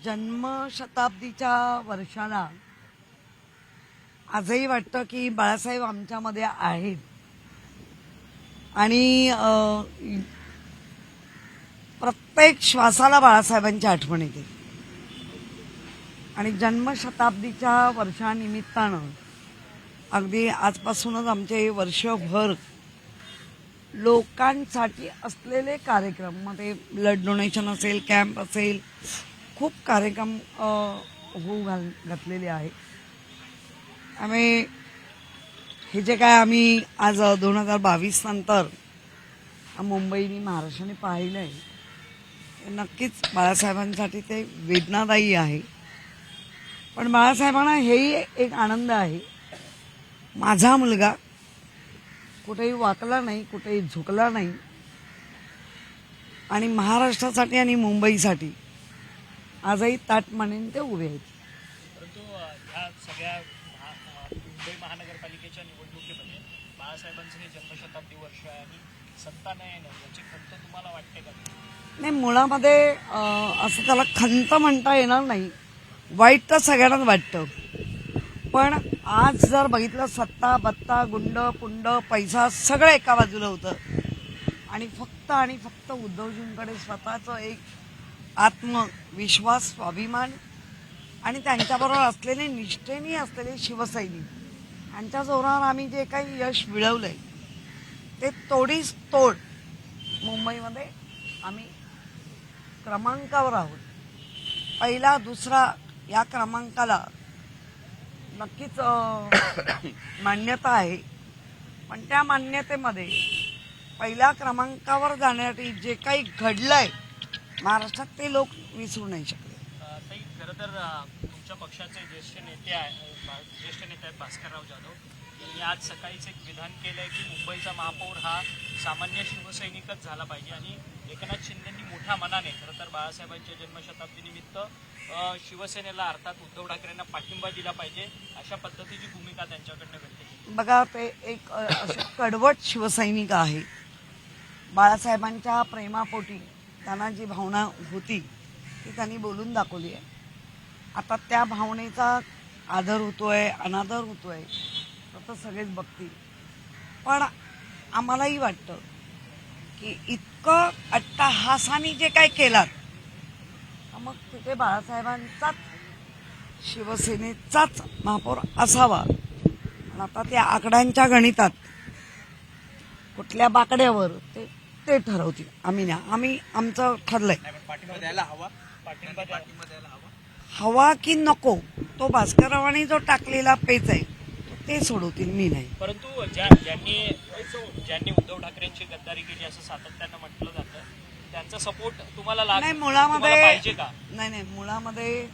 जन्मशताब्दीच्या वर्षाला आजही वाटतं की बाळासाहेब आमच्यामध्ये आहेत आणि प्रत्येक श्वासाला बाळासाहेबांची आठवण येते. आणि जन्मशताब्दीच्या वर्षानिमित्तानं अगदी आजपासूनच आमचे वर्षभर लोकांसाठी असलेले कार्यक्रम, मग ते ब्लड डोनेशन असेल, कॅम्प असेल, खूप कार्यक्रम होऊ घातलेले आहेत. त्यामुळे हे जे काय आम्ही आज 2022 नंतर मुंबईने महाराष्ट्राने पाहिलं आहे, नक्कीच बाळासाहेबांसाठी ते वेदनादायी आहे. पण बाळासाहेबांना हेही एक आनंद आहे, माझा मुलगा कुठेही वाकला नाही, कुठेही झुकला नाही आणि महाराष्ट्रासाठी आणि मुंबईसाठी आजही ताटमानेने ते उभे आहेत. परंतु ह्या सगळ्या मुंबई महानगरपालिकेच्या निवडणुकीमध्ये बाळासाहेबांचं हे जन्मशताब्दी वर्ष आहे आणि सत्ता नाही येणं याची खंत तुम्हाला वाटते का? नाही, मुळामध्ये असं त्याला खंत म्हणता येणार नाही. वाईट तर सगळ्यांनाच वाटतं, पण आज जर बघितलं, सत्ता बत्ता गुंड पुंड पैसा सगळं एका बाजूला होतं आणि फक्त उद्धवजींकडे स्वतःचं एक आत्मविश्वास, स्वाभिमान आणि त्यांच्याबरोबर असलेले निष्ठेने असलेले शिवसैनिक यांच्या जोरावर आम्ही जे काही यश मिळवलंय ते तोडीस तोड मुंबईमध्ये आम्ही क्रमांकावर आहोत. पहिला दुसरा या क्रमांकाला नक्कीच मान्यता आहे, पण त्या मान्यतेमध्ये पहिल्या क्रमांकावर जाण्यासाठी जे काही घडलंय महाराष्ट्रात ते लोक विसरू नाही शकले. ताई, खरं तर तुमच्या पक्षाचे ज्येष्ठ नेते आहेत भास्करराव जाधव यांनी आज सकाळीच एक विधान केलंय की मुंबईचा महापौर हा सामान्य शिवसैनिकच झाला पाहिजे आणि एकनाथ शिंदेंनी मोठ्या मनाने खरं तर बाळासाहेबांच्या जन्मशताब्दीनिमित्त शिवसेनेला अर्थात उद्धव ठाकरेंना पाठिंबा दिला पाहिजे अशा पद्धतीची भूमिका त्यांच्याकडनं व्यक्त केली. बघा, ते एक असे कडवट शिवसैनिक आहे. बाळासाहेबांच्या प्रेमापोटी त्यांना जी भावना होती ती त्यांनी बोलून दाखवली आहे. आता त्या भावनेचा आदर होतोय, अनादर होतोय तर सगळेच बघतील. पण आम्हालाही वाटतं की इतकं अट्टहासाने जे काय केलात, मग तिथे बाळासाहेबांचाच शिवसेनेचाच महापौर असावा. आणि आता त्या आकड्यांच्या गणितात कुठल्या बाकड्यावर ते ठरवतील. आम्ही ना आम्ही आमचं ठरलंय. पाठिंबा द्यायला हवा हवा की नको तो भास्कररावांनी जो टाकलेला पेच आहे ते सोडवतील, मी नाही. परंतु ज्यांनी उद्धव ठाकरेंची गद्दारी केली असं सातत्यानं म्हटलं जातं, त्यांचा सपोर्ट तुम्हाला नाही, मुळामध्ये पाहिजे का? नाही, मुळामध्ये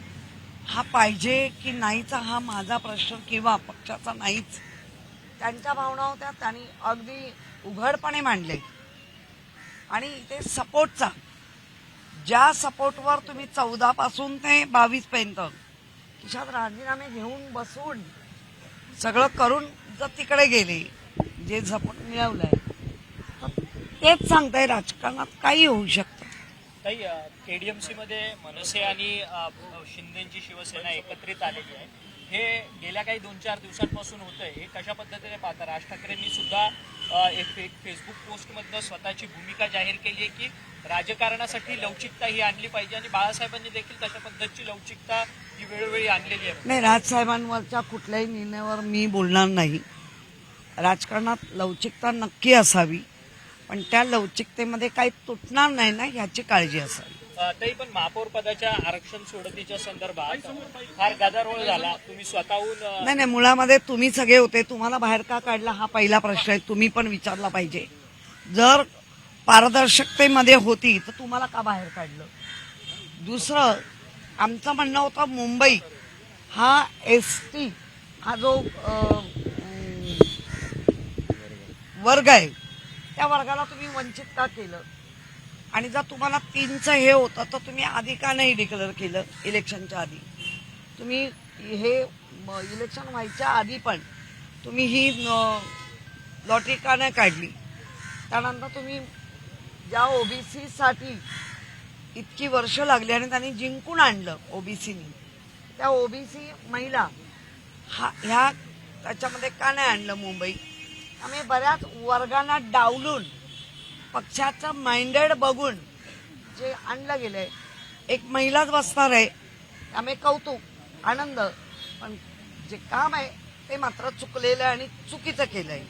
हा पाहिजे की नाहीचा हा माझा प्रश्न किंवा पक्षाचा नाहीच. त्यांच्या भावना होत्या, त्यांनी अगदी उघडपणे मांडले. आणि ते सपोर्टचा, ज्या सपोर्टवर तुम्ही 14 पासून ते 22 पर्यंत खिशात राजीनामे घेऊन बसून सगळं करून जर तिकडे गेले, जे सपोर्ट मिळवलंय तेच सांगताय राजकारणात काही होऊ शकतं. ताई, केडीएमसी मध्ये मनसे आणि शिंदेची शिवसेना एकत्रित आलेली आहे. हे गेल्या काही 2-4 दिवसांपासून होतंय. हे कशा पद्धतीने पाहता? राज ठाकरेंनी सुद्धा एक फेसबुक पोस्टमधनं स्वतःची भूमिका जाहीर केली आहे की राजकारणासाठी लवचिकता ही आणली पाहिजे आणि बाळासाहेबांनी देखील तशा पद्धतीची लवचिकता ही वेळोवेळी आणलेली आहे. नाही, राजसाहेबांवरच्या कुठल्याही निर्णयावर मी बोलणार नाही. राजकारणात लवचिकता नक्की असावी, पण त्या लवचिकतेमध्ये काही तुटणार नाही ना ह्याची काळजी असावी. तरी पण महापौर पदाच्या आरक्षण सोडतीच्या संदर्भात फार गदारोळ झाला. तुम्ही स्वतःहून नाही, मुळामध्ये तुम्ही सगळे होते, तुम्हाला बाहेर का काढला हा पहिला प्रश्न आहे, तुम्ही पण विचारला पाहिजे. जर पारदर्शकतेमध्ये होती तर तुम्हाला का बाहेर काढलं? दुसरं, आमचं म्हणणं होतं मुंबई हा एसटी हा जो वर्ग आहे त्या वर्गाला तुम्ही वंचित का केलं? आणि जर तुम्हाला 3चं हे होतं तर तुम्ही आधी का नाही डिक्लेअर केलं? इलेक्शनच्या आधी तुम्ही हे इलेक्शन व्हायच्या आधी पण तुम्ही ही लॉटरी का नाही काढली? त्यानंतर तुम्ही ज्या ओबीसी साठी इतकी वर्ष लागली आणि त्यांनी जिंकून आणलं ओबीसीनी. त्या ओबीसी महिला ह्या त्याच्यामध्ये का नाही आणलं मुंबई? आम्ही बऱ्याच वर्गांना डावलून पक्षाचं माइंडेड बघून जे आणलं गेलंय, एक महिलाच बसणार आहे, त्यामुळे कौतुक आनंद, पण जे काम आहे ते मात्र चुकलेलं आणि चुकीचं केलंय.